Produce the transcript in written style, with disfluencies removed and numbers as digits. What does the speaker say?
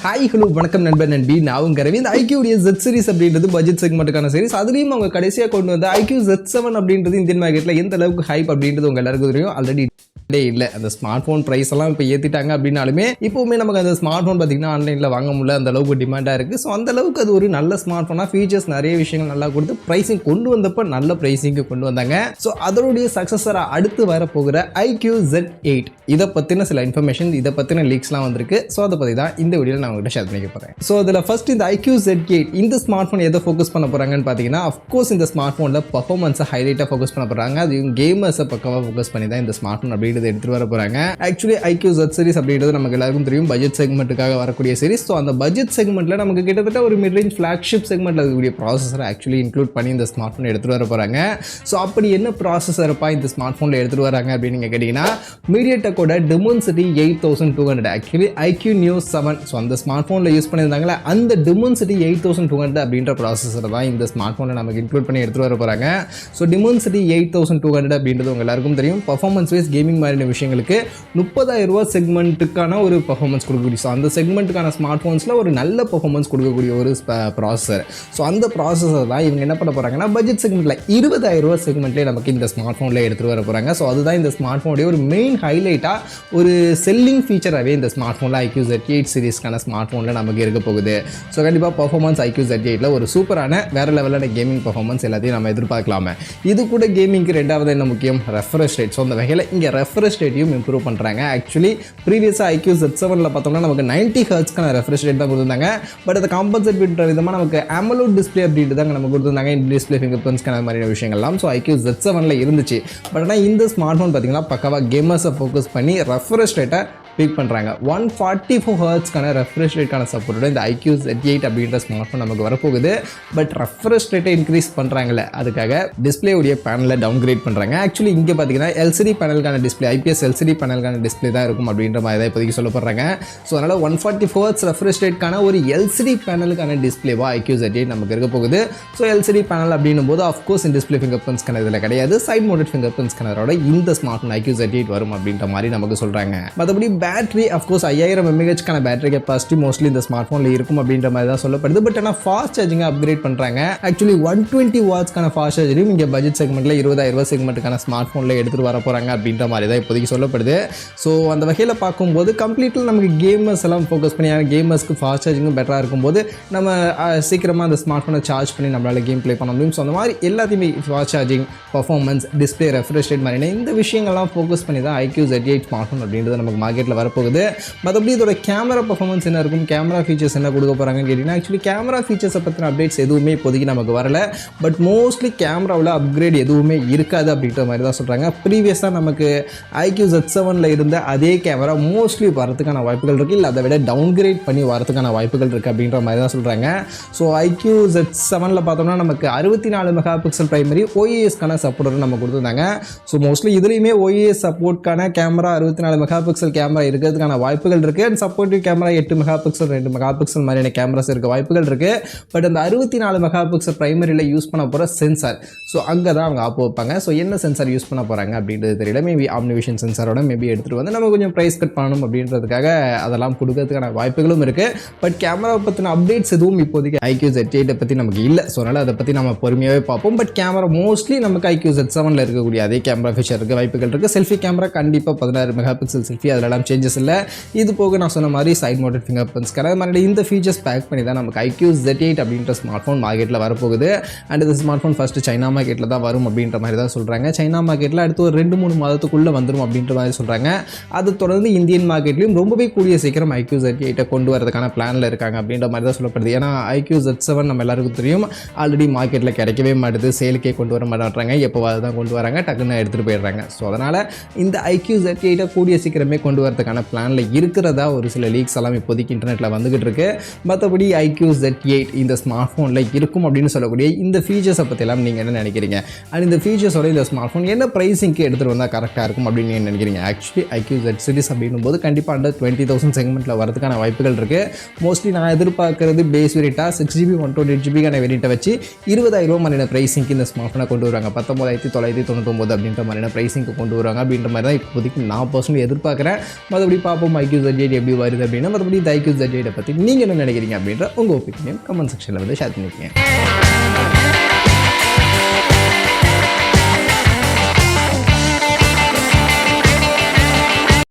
Hi hello வணக்கம் நண்பர் நண்பி நான் உங்க ரவீந்த் ஐக்யூடைய Z சீரிஸ் அப்படின்றது பட்ஜெட் செக்மெண்ட்டுக்கான சீரிஸ். அதுலேயும் அவங்க கடைசியாக கொண்டு வந்த IQoo Z7 அப்படின்றது இந்தியன் மார்க்கெட்டில் எந்த அளவுக்கு ஹைப் அப்படின்றது உங்க எல்லாருக்கும் தெரியும். ஆல்ரெடி இல்லை அந்த ஸ்மார்ட் ஃபோன் ப்ரைஸ் எல்லாம் இப்போ ஏற்றிட்டாங்க அப்படின்னாலுமே இப்போவுமே நமக்கு அந்த ஸ்மார்ட் ஃபோன் பார்த்திங்கன்னா ஆன்லைனில் வாங்க முடியல, அந்த அளவுக்கு டிமாண்டாக இருக்குது. ஸோ அந்த அளவுக்கு அது ஒரு நல்ல ஸ்மார்ட் ஃபோனாக ஃபீச்சர்ஸ் நிறைய விஷயங்கள் நல்லா கொடுத்து ப்ரைஸிங் கொண்டு வந்தப்போ நல்ல ப்ரைஸிங்கு கொண்டு வந்தாங்க. ஸோ அதனுடைய சக்ஸஸராக அடுத்து வரப்போகிற IQoo Z8 இதை பற்றின சில இன்ஃபர்மேஷன், இதை பற்றின லீக்ஸ்லாம் வந்திருக்கு. ஸோ அதை பற்றி தான் இந்த வீடியோவில் நான் உங்கள்கிட்ட ஷேர் பண்ணிக்க போகிறேன். ஸோ அதில் ஃபர்ஸ்ட் இந்த IQoo Z8 இந்த ஸ்மார்ட் ஃபோன் எதை ஃபோக்கஸ் பண்ண போகிறாங்கன்னு பார்த்தீங்கன்னா, அஃப்கோர்ஸ் இந்த ஸ்மார்ட் ஃபோனில் பர்ஃபார்மன்ஸை ஹைலைட்டாக ஃபோக்கஸ் பண்ண போகிறாங்க. அதையும் கேமர்ஸை பக்கமாக ஃபோக்கஸ் பண்ணி தான் இந்த ஸ்மார்ட் ஃபோன் அப்படின்றது எடுத்துகிட்டு வர போகிறாங்க. ஆக்சுவலி IQoo Z சீரிஸ் அப்படின்றது நமக்கு எல்லாருக்கும் தெரியும், பட்ஜெட் செக்மெண்ட்டுக்காக வரக்கூடிய சீரிஸ். ஸோ அந்த பட்ஜெட் செக்மெண்ட்டில் நமக்கு கிட்டத்தட்ட ஒரு மிட் ரேஞ்ச் ஃப்ளாக்ஷிப் செக்மெண்ட்டில் இருக்கக்கூடிய ப்ராசஸரை ஆக்சுவலி இன்க்ளூட் பண்ணி இந்த ஸ்மார்ட் ஃபோன் எடுத்துகிட்டு வர போகிறாங்க. ஸோ அப்படி என்ன ப்ராசஸர்ப்பா இந்த ஸ்மார்ட் ஃபோனில் எடுத்துகிட்டு வராங்க அப்படின்னு நீங்கள் கேட்டிங்கன்னா, மீடியாடெக்கோட Dimensity 8200 actually IQoo Neo 7. So அந்த ஸ்மார்ட் ஃபோனில் யூஸ் பண்ணியிருந்தாங்களே அந்த Dimensity 8200 அப்படின்ற ப்ராசஸர் தான் இந்த ஸ்மார்ட் ஃபோனில் நமக்கு இன்க்ளூட் பண்ணி எடுத்துகிட்டு வர போகிறாங்க. ஸோ Dimensity 8200 அப்படின்றது உங்கள் எல்லாருக்கும் தெரியும், பர்ஃபார்மன்ஸ் வைஸ் கேமிங் மாதிரியான விஷயங்களுக்கு 30,000 ரூபா செக்மெண்ட்டுக்கான ஒரு பர்ஃபார்மன்ஸ் கொடுக்கக்கூடிய, ஸோ அந்த செக்மெண்ட்டுக்கான ஸ்மார்ட் ஃபோன்ஸில் ஒரு நல்ல பர்ஃபார்மன்ஸ் கொடுக்கக்கூடிய ஒரு ப்ராசஸர். ஸோ அந்த ப்ராசஸர் தான் இவங்க என்ன பண்ண போகிறாங்கன்னா, பட்ஜெட் செக்மெண்ட்டில் 20,000 ரூபா செக்மெண்ட்லேயே நமக்கு இந்த ஸ்மார்ட் ஃபோனில் எடுத்துகிட்டு வர போகிறாங்க. ஸோ அதுதான் இந்த ஸ்மார்ட் ஃபோனுடைய ஒரு மெயின் ஹைலைட்டாக ஒரு செல்லிங் ஃபீச்சராகவே இந்த ஸ்மார்ட் ஃபோனில் IQoo Z8 சீரிஸ்க்கான ஸ்மார்ட் ஃபோனில் நமக்கு இருக்க போகுது. ஸோ கண்டிப்பாக பர்ஃபார்மன்ஸ் IQoo Z8ல் ஒரு சூப்பரான வேறு லெவலான கேமிங் பர்ஃபார்மன்ஸ் எல்லாத்தையும் நம்ம எதிர்பார்க்கலாமே. இது கூட கேமிங்க்கு ரெண்டாவது என்ன முக்கியம், ரெஃப்ரெஷ் ரேட். ஸோ அந்த வகையில் இங்கே ரெஃப்ரெஷ் ரேட்டையும் இம்ப்ரூவ் பண்ணுறாங்க. ஆக்சுவலி ப்ரீவியஸாக IQoo Z7ல் பார்த்தோம்னா நமக்கு 90 ஹெர்ட்ஸ்க்கான ரெஃப்ரெஷ் ரேட் தான் கொடுத்துருந்தாங்க. பட் அதை காம்பன்சேட் பண்ணுற விதமாக நமக்கு AMOLED டிஸ்பிளே அப்படின்ட்டு தாங்க நமக்கு கொடுத்துருந்தாங்க, இந்த டிஸ்பிளே ஃபிங்கர் பிரிண்ட்ஸ்க்கான மாதிரியான விஷயங்கள்லாம். ஸோ IQoo Z7ல் இருந்துச்சு. பட் ஆனால் இந்த ஸ்மார்ட் ஃபோன் பார்த்தீங்கன்னா பக்காவாக கேமர்ஸை ஃபோக்கஸ் பண்ணி ரெஃப்ரெஷ் ரேட்டை பிக் பண்ணுறாங்க. 144 ஹெர்ட்ஸ்க்கான ரெஃப்ரெஷ் ரேட்கான சப்போர்ட்டோட இந்த IQoo Z8 அப்படின்ற ஸ்மார்ட் ஃபோன் நமக்கு வரப்போகுது. பட் ரெஃப்ரெஷ் ரேட்டை இன்க்ரீஸ் பண்ணுறாங்களே, அதுக்காக டிஸ்பிளேவுடைய பேனலை டவுன்கிரேட் பண்ணுறாங்க. ஆக்சுவலி இங்கே பார்த்தீங்கன்னா LCD பேனலுக்கான டிஸ்பிளே, IPS LCD பேனலுக்கான டிஸ்பிளே தான் இருக்கும் அப்படின்ற மாதிரி தான் இப்போதைக்கு சொல்லப்படுறாங்க. ஸோ அதனால் 144 ஹெர்ட்ஸ் ரெஃப்ரெஷ் ரேட்கான ஒரு LCD பேனலுக்கான டிஸ்பிளேவா IQoo Z8 நமக்கு இருக்க போகுது. ஸோ LCD பேனல் அப்படின்னும் போது அஃப்கோர்ஸ் இந்த டிஸ்பிளே ஃபிங்கர் பிரிண்ட்ஸ்க்கான இதில் கிடையாது, சைட் மவுண்டட் ஃபிங்கர் பிரிண்ட்ஸ்க்கானதோட இந்த ஸ்மார்ட் ஃபோன் IQoo Z8 வரும் அப்படின்ற மாதிரி நமக்கு சொல்கிறாங்க. மற்றபடி பேட்டரி அஃப்கோர்ஸ் 5000 mAhக்கான பேட்டரி கெப்பாசிட்டி மோஸ்ட்லி இந்த ஸ்மார்ட் ஃபோனில் இருக்கும் அப்படின்ற மாதிரி தான் சொல்லப்படுது. பட் ஆனால் ஃபாஸ்ட் சார்ஜிங்கை அப்கிரேட் பண்ணுறாங்க. ஆக்சுவலி 120 வாட்ஸ்க்கான ஃபாஸ்ட் சார்ஜரையும் இங்கே பட்ஜெட் செக்மெண்ட்டில் 20,000 ரூபா செக்மெண்ட்டுக்கான ஸ்மார்ட் ஃபோனில் எடுத்துகிட்டு வர போகிறாங்க அப்படின்ற மாதிரி தான் இப்போதைக்கு சொல்லப்படுது. ஸோ அந்த வகையில் பார்க்கும்போது கம்ப்ளீட்டில் நமக்கு கேமர்ஸ் எல்லாம் ஃபோக்கஸ் பண்ணி, கேமர்ஸ்க்கு ஃபாஸ்ட் சார்ஜிங்கும் பெட்டராக இருக்கும்போது நம்ம சீக்கிரமாக அந்த ஸ்மார்ட் ஃபோனை சார்ஜ் பண்ணி நம்மளால் கேம் ப்ளே பண்ண முடியும். ஸோ அந்த மாதிரி எல்லாத்தையுமே fast charging, performance, display refresh rate மாதிரியான இந்த விஷயங்கள்லாம் ஃபோக்கஸ் பண்ணி தான் IQoo Z8 ஸ்மார்ட் ஃபோன் அப்படின்றது நமக்கு மார்க்கெட்டில் வரப்போகுது. மற்றபடி இதோட கேமரா பர்ஃபார்மன்ஸ் என்ன இருக்கும், கேமரா ஃபீச்சர்ஸ் என்ன கொடுக்க போகிறாங்கன்னு கேட்டிங்கன்னா, ஆக்சுவலி கேமரா ஃபீச்சர்ஸை பற்றின அப்டேட்ஸ் எதுவுமே இப்போதைக்கு நமக்கு வரல. பட் மோஸ்ட்லி கேமராவில் அப்கிரேட் எதுவுமே இருக்காது அப்படின்ற மாதிரி தான் சொல்கிறாங்க. ப்ரீவியஸாக நமக்கு IQoo Z7ல் இருந்த அதே கேமரா மோஸ்ட்லி வரதுக்கான வாய்ப்புகள் இருக்குது, இல்லை அதை விட டவுன்கிரேட் பண்ணி வரதுக்கான வாய்ப்புகள் இருக்குது அப்படின்ற மாதிரி தான் சொல்கிறாங்க. ஸோ IQoo Z7ல் பார்த்தோம்னா நமக்கு 64 மெகா பிக்சல் பிரைமரி OISக்கான சப்போர்ட்டர் நம்ம கொடுத்துருந்தாங்க. ஸோ மோஸ்ட்லி இதுலேயுமே OIS சப்போர்ட்கான கேமரா 64 மெகா பிக்சல் கேமரா இருக்கிறதுக்கான வாய்ப்புகள் இருக்குது. And supportive camera 8 mega pixel 2 mega pixel மாதிரியான கேமராஸ் இருக்க வாய்ப்புகள் இருக்குது. பட் அந்த 64 மெகா பிக்சல் பிரைமரியில் யூஸ் பண்ண போகிற சென்சார், ஸோ அங்கே தான் அவங்க ஆப்பு வைப்பாங்க. ஸோ என்ன சென்சார் யூஸ் பண்ண போகிறாங்க அப்படின்றது தெரியல. மேபி ஆம்னிவிஷன் சென்சாரோட மேபி எடுத்துகிட்டு வந்து நம்ம கொஞ்சம் ப்ரைஸ் கட் பண்ணணும் அப்படின்றதுக்காக அதெல்லாம் கொடுக்கறதுக்கான வாய்ப்புகளும் இருக்குது. பட் கேமராவை பற்றின அப்டேட்ஸ் எதுவும் இப்போதைக்கு IQoo Z8 பற்றி நமக்கு இல்லை. ஸோ அதனால் அதை பற்றி நம்ம பொறுமையாகவே பார்ப்போம். பட் கேமரா மோஸ்ட்லி நமக்கு IQoo Z7ல் இருக்கக்கூடிய அதே கேமரா ஃபீச்சர் இருக்குது, வாய்ப்புகள் இருக்குது. செல்ஃபி கேமரா கண்டிப்பாக 16 மெகா பிக்சல் செல்ஃபி, அதெல்லாம் சேஞ்சஸ் இல்லை. இது போக நான் சொன்ன மாதிரி சைட் மவுண்டட் ஃபிங்கர் பிரிண்ட்ஸ் மாதிரி இந்த ஃபீச்சர்ஸ் பேக் பண்ணி தான் நமக்கு IQoo Z8 அப்படின்ற ஸ்மார்ட் ஃபோன் மார்க்கெட்டில் வரப்போகுது. அண்ட் இந்த ஸ்மார்ட் ஃபோன் ஃபஸ்ட்டு சைனா மார்க்கெட்டில் தான் வரும் அப்படின்ற மாதிரி தான் சொல்கிறாங்க. சைனா மார்க்கெட்டில் அடுத்து ஒரு 2-3 மாதத்துக்குள்ளே வந்துடும் அப்படின்ற மாதிரி சொல்கிறாங்க. அது தொடர்ந்து இந்தியன் மார்க்கெட்லையும் ரொம்பவே கூடிய சீக்கிரம் IQoo Z8 கொண்டு வரதுக்கான பிளானில் இருக்காங்க அப்படின்ற மாதிரி தான் சொல்லப்படுது. ஏன்னா IQoo Z7 நம்ம எல்லாருக்கும் தெரியும், ஆல்ரெடி மார்க்கெட்டில் கிடைக்கவே மாட்டுது, சேலுக்கே கொண்டு வர மாட்டாங்க, எப்போவாது தான் கொண்டு வராங்க, டக்குன்னு எடுத்துகிட்டு போயிடுறாங்க. ஸோ அதனால் இந்த IQoo Z8 கூடிய சீக்கிரமே கொண்டு வரதுக்கான பிளானில் இருக்கிறதா ஒரு சில லீக்ஸ் எல்லாம் இப்போதைக்கு இன்டர்நெட்டில் வந்துகிட்டு இருக்கு. மற்றபடி IQoo Z8 இந்த ஸ்மார்ட் ஃபோனில் இருக்கும் அப்படின்னு சொல்லக்கூடிய இந்த ஃபீச்சர்ஸை பற்றிலாம் நீங்கள் என்ன நினைக்கிறீங்க? அண்ட் இந்த ஃபீச்சர்ஸோட இந்த ஸ்மார்ட் ஃபோன் என்ன ப்ரைஸிங்க்கு எடுத்துகிட்டு வந்தால் கரெக்டாக இருக்கும் அப்படின்னு நீங்கள் நினைக்கிறீங்க? ஆக்சுவலி IQoo Z சீரிஸ் அப்படின்னும் போது கண்டிப்பாக அண்டர் 20,000 செக்மெண்ட்டில் வரதுக்கான வாய்ப்புகள் இருக்குது. மோஸ்ட்லி நான் எதிர்பார்க்குறது பேஸ் வேரியண்ட்டாக 6GB 128GB வேரியண்ட்டை வச்சு 20,000 ரூபா மாதிரியான ப்ரைஸிங்க்கு இந்த ஸ்மார்ட் ஃபோனை கொண்டு வருவாங்க. 19,999 அப்படின்ற மாதிரியான ப்ரைஸிங்க்கு கொண்டு வருவாங்க அப்படின்ற மாதிரி தான் இப்போதைக்கு நான் பர்சனலி எதிர்பார்க்குறேன். மறுபடியும் பார்ப்போம் IQoo Z8 எப்படி வருது அப்படின்னா. மறுபடியும் இந்த IQoo Z8 பற்றி நீங்கள் என்ன நினைக்கிறீங்க அப்படின்ற உங்கள் ஒப்பீனியன் கமெண்ட் செக்ஷனில் வந்து ஷேர் பண்ணிக்கங்க.